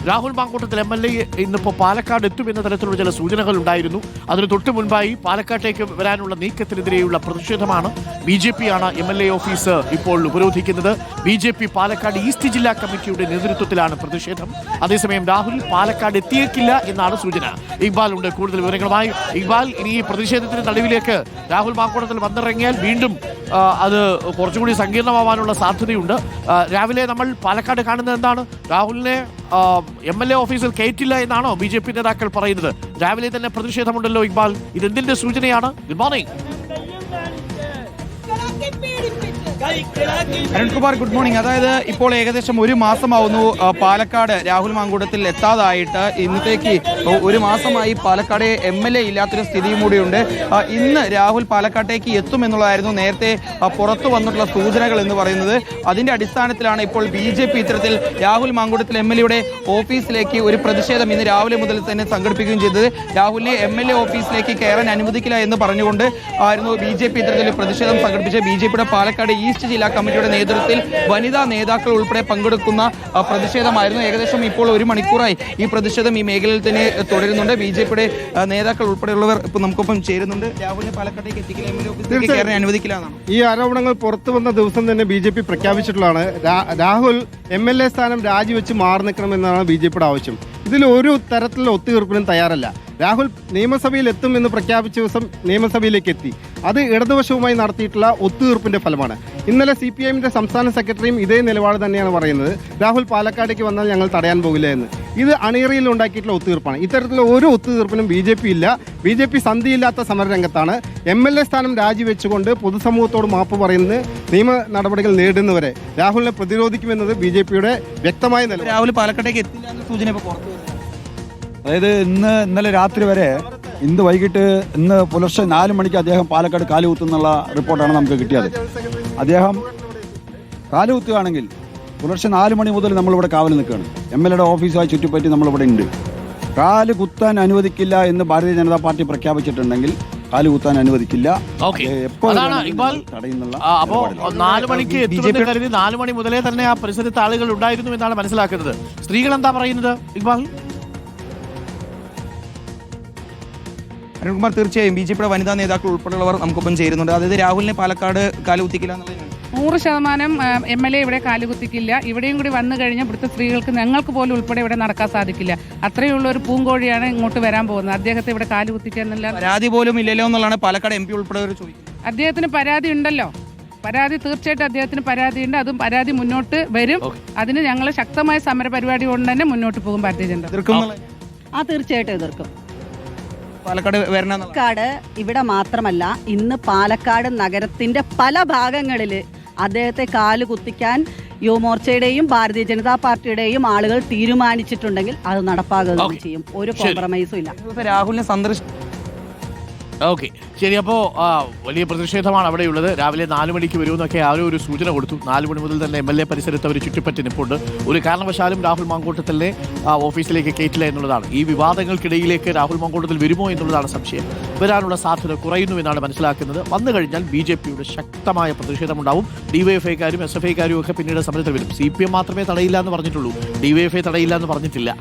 Rahul Mamkootathil MLA ഇന്നിപ്പോൾ പാലക്കാട് എത്തുമെന്ന തരത്തിലുള്ള ചില സൂചനകൾ ഉണ്ടായിരുന്നു. അതിന് തൊട്ടു മുൻപായി പാലക്കാട്ടേക്ക് വരാനുള്ള നീക്കത്തിനെതിരെയുള്ള പ്രതിഷേധമാണ്. BJP ആണ് MLA ഓഫീസ് ഇപ്പോൾ ഉപരോധിക്കുന്നത്. BJP പാലക്കാട് ഈസ്റ്റ് ജില്ലാ കമ്മിറ്റിയുടെ നേതൃത്വത്തിലാണ് പ്രതിഷേധം. അതേസമയം രാഹുൽ പാലക്കാട് എത്തിയേക്കില്ല എന്നാണ് സൂചന. ഇക്ബാൽ ഉണ്ട് കൂടുതൽ വിവരങ്ങളുമായി. ഇക്ബാൽ, ഇനി ഈ പ്രതിഷേധത്തിന്റെ നടുവിലേക്ക് രാഹുൽ മാങ്കൂട്ടത്തിൽ വന്നിറങ്ങിയാൽ വീണ്ടും അത് കുറച്ചുകൂടി സങ്കീർണമാവാനുള്ള സാധ്യതയുണ്ട്. രാവിലെ നമ്മൾ പാലക്കാട് കാണുന്നത് എന്താണ്? രാഹുലിനെ MLA ഓഫീസിൽ കയറ്റില്ല എന്നാണോ BJP നേതാക്കൾ പറയുന്നത്? രാവിലെ തന്നെ പ്രതിഷേധമുണ്ടല്ലോ ഇക്ബാൽ, ഇതെന്തിന്റെ സൂചനയാണ്? Good morning. Arunkumar, good morning. അതായത് ഇപ്പോൾ ഏകദേശം ഒരു മാസമാവുന്നു പാലക്കാട് രാഹുൽ മാങ്കൂട്ടത്തിൽ എത്താതായിട്ട്. ഇന്നത്തേക്ക് ഒരു മാസമായി പാലക്കാട് MLA ഇല്ലാത്തൊരു സ്ഥിതിയും കൂടിയുണ്ട്. ഇന്ന് രാഹുൽ പാലക്കാട്ടേക്ക് എത്തുമെന്നുള്ളതായിരുന്നു നേരത്തെ പുറത്തു വന്നിട്ടുള്ള സൂചനകൾ എന്ന് പറയുന്നത്. അതിന്റെ അടിസ്ഥാനത്തിലാണ് ഇപ്പോൾ BJP ഇത്തരത്തിൽ രാഹുൽ മാങ്കൂട്ടത്തിൽ MLAയുടെ ഓഫീസിലേക്ക് ഒരു പ്രതിഷേധം ഇന്ന് രാവിലെ മുതൽ തന്നെ സംഘടിപ്പിക്കുകയും ചെയ്തത്. രാഹുലിനെ MLA ഓഫീസിലേക്ക് കയറാൻ അനുവദിക്കില്ല എന്ന് പറഞ്ഞുകൊണ്ട് ആയിരുന്നു BJP ഇത്തരത്തിൽ പ്രതിഷേധം സംഘടിപ്പിച്ച BJPയുടെ പാലക്കാട് ഈസ്റ്റ് ജില്ലാ കമ്മിറ്റിയുടെ നേതൃത്വത്തിൽ വനിതാ നേതാക്കൾ ഉൾപ്പെടെ പങ്കെടുക്കുന്ന പ്രതിഷേധമായിരുന്നു. ഏകദേശം ഇപ്പോൾ ഒരു മണിക്കൂറായി ഈ പ്രതിഷേധം ഈ മേഖലയിൽ തന്നെ തുടരുന്നുണ്ട്. BJPയുടെ നേതാക്കൾ ഉൾപ്പെടെയുള്ളവർ ഇപ്പോൾ നമുക്കൊപ്പം ചേരുന്നുണ്ട്. രാഹുലിനെ പാലക്കാട്ടേക്ക് എത്തിക്കില്ല, MLA ഓഫീസിലേക്ക് കയറാൻ അനുവദിക്കില്ല എന്നാണ് ഈ ആരോപണങ്ങൾ പുറത്തു വന്ന ദിവസം തന്നെ BJP പ്രഖ്യാപിച്ചിട്ടുള്ളതാണ്. രാഹുൽ MLA സ്ഥാനം രാജിവെച്ച് മാറി നിൽക്കണമെന്നാണ് BJPയുടെ ആവശ്യം. ഇതിൽ ഒരു തരത്തിലുള്ള ഒത്തുതീർപ്പിനും തയ്യാറല്ല. രാഹുൽ നിയമസഭയിൽ എത്തും എന്ന് പ്രഖ്യാപിച്ച ദിവസം നിയമസഭയിലേക്ക് എത്തി. അത് ഇടതുപക്ഷവുമായി നടത്തിയിട്ടുള്ള ഒത്തുതീർപ്പിന്റെ ഫലമാണ്. ഇന്നലെ CPIMന്റെ സംസ്ഥാന സെക്രട്ടറിയും ഇതേ നിലപാട് തന്നെയാണ് പറയുന്നത്. രാഹുൽ പാലക്കാടേക്ക് വന്നാൽ ഞങ്ങൾ തടയാൻ പോകില്ല എന്ന്. ഇത് അണിയറയിൽ ഉണ്ടാക്കിയിട്ടുള്ള ഒത്തുതീർപ്പാണ്. ഇത്തരത്തിലുള്ള ഒരു ഒത്തുതീർപ്പിനും BJP ഇല്ല. BJP സന്ധിയില്ലാത്ത സമരരംഗത്താണ്. MLA സ്ഥാനം രാജിവെച്ചുകൊണ്ട് പൊതുസമൂഹത്തോട് മാപ്പ് പറയുന്നത് നിയമ നടപടികൾ നേടുന്നവരെ രാഹുലിനെ പ്രതിരോധിക്കുമെന്നത് BJPയുടെ വ്യക്തമായ നില. രാഹുൽ പാലക്കാട്ടേക്ക് എത്തില്ല എന്ന സൂചന ഇപ്പോൾ പുറത്തു വരുന്നു. അതായത് ഇന്നലെ രാത്രി വരെ ഇന്ന് പുലർച്ചെ 4 മണിക്ക് അദ്ദേഹം പാലക്കാട് കാലുകുത്തുന്നുള്ള റിപ്പോർട്ടാണ് നമുക്ക് കിട്ടിയത്. അദ്ദേഹം കാലുകുത്തുകയാണെങ്കിൽ പുലർച്ചെ 4 മണി മുതൽ നമ്മളിവിടെ കാവൽ നിൽക്കുകയാണ്. MLAയുടെ ഓഫീസുമായി ചുറ്റിപ്പറ്റി നമ്മളിവിടെ ഉണ്ട്. കാല് കുത്താൻ അനുവദിക്കില്ല എന്ന് ഭാരതീയ ജനതാ പാർട്ടി പ്രഖ്യാപിച്ചിട്ടുണ്ടെങ്കിൽ കാല് കുത്താൻ അനുവദിക്കില്ല. അപ്പോ 4 മണിക്ക് എത്തുമെന്ന് കരുതി 4 മണി മുതലേ തന്നെ ആ പരിസരത്ത് ആളുകൾ ഉണ്ടായിരുന്നു എന്നാണ് മനസ്സിലാക്കുന്നത്. സ്ത്രീകൾ എന്താ പറയുന്നത് ഇക്ബാൽ? അരുൺകുമാർ, തീർച്ചയായും BJPയുടെ വനിതാ നേതാക്കൾ ഉൾപ്പെടെയുള്ളവർ നമുക്കൊപ്പം ചേരുന്നുണ്ട്. അതായത് രാഹുലിനെ പാലക്കാട് കാലുകുത്തിക്കില്ല എന്നുള്ളതാണ് 100% MLA ഇവിടെ കാലുകുത്തിക്കില്ല. ഇവിടെയും കൂടി വന്നു കഴിഞ്ഞാൽ ഇവിടുത്തെ സ്ത്രീകൾക്ക് ഞങ്ങൾക്ക് പോലും ഉൾപ്പെടെ ഇവിടെ നടക്കാൻ സാധിക്കില്ല. അത്രയുള്ള ഒരു പൂങ്കോഴിയാണ് ഇങ്ങോട്ട് വരാൻ പോകുന്നത്. അദ്ദേഹത്തെ ഇവിടെ കാലുകുത്തിക്കാന്നില്ല, പരാതി പോലും ഇല്ലല്ലോ എന്നുള്ളതാണ് പാലക്കാട് MP ഉൾപ്പെടെ ചോദിക്കുന്നത്. അദ്ദേഹത്തിന് പരാതി ഉണ്ടല്ലോ. പരാതി തീർച്ചയായിട്ടും അദ്ദേഹത്തിന് പരാതിയുണ്ട്. അതും പരാതി മുന്നോട്ട് വരും. അതിന് ഞങ്ങൾ ശക്തമായ സമര പരിപാടി കൊണ്ട് തന്നെ മുന്നോട്ട് പോകും. ഭാരതീയ ജനത തീർച്ചയായിട്ടും എതിർക്കും. പാലക്കാട് ഇവിടെ മാത്രമല്ല, ഇന്ന് പാലക്കാട് നഗരത്തിന്റെ പല ഭാഗങ്ങളിൽ അദ്ദേഹത്തെ കാല് കുത്തിക്കാൻ യുവമോർച്ചയുടെയും ഭാരതീയ ജനതാ പാർട്ടിയുടെയും ആളുകൾ തീരുമാനിച്ചിട്ടുണ്ടെങ്കിൽ അത് നടപ്പാകുകയും ചെയ്യും. ഒരു കോംപ്രമൈസും ഇല്ല. രാഹുലിനെ സന്ദർശിച്ചു. ഓക്കെ, ശരി. അപ്പോൾ വലിയ പ്രതിഷേധമാണ് അവിടെയുള്ളത്. രാവിലെ 4 മണിക്ക് വരുമെന്നൊക്കെ ആരോ ഒരു സൂചന കൊടുത്തു. 4 മണി മുതൽ തന്നെ MLA പരിസരത്ത് അവർ ചുറ്റിപ്പറ്റി നിൽപ്പുണ്ട്. ഒരു കാരണവശാലും രാഹുൽ മാങ്കൂട്ടത്തിലെ ഓഫീസിലേക്ക് കയറ്റില്ല എന്നുള്ളതാണ്. ഈ വിവാദങ്ങൾക്കിടയിലേക്ക് രാഹുൽ മാങ്കൂട്ടത്തിൽ വരുമോ എന്നുള്ളതാണ് സംശയം. വരാനുള്ള സാധ്യത കുറയുന്നു എന്നാണ് മനസ്സിലാക്കുന്നത്. വന്നു കഴിഞ്ഞാൽ BJPയുടെ ശക്തമായ പ്രതിഷേധമുണ്ടാവും. DYFIക്കാരും SFIക്കാരും ഒക്കെ പിന്നീട് സമരത്തിൽ വരും. CPM മാത്രമേ തടയില്ല എന്ന് പറഞ്ഞിട്ടുള്ളൂ. DYFI തടയില്ല എന്ന് പറഞ്ഞിട്ടില്ല.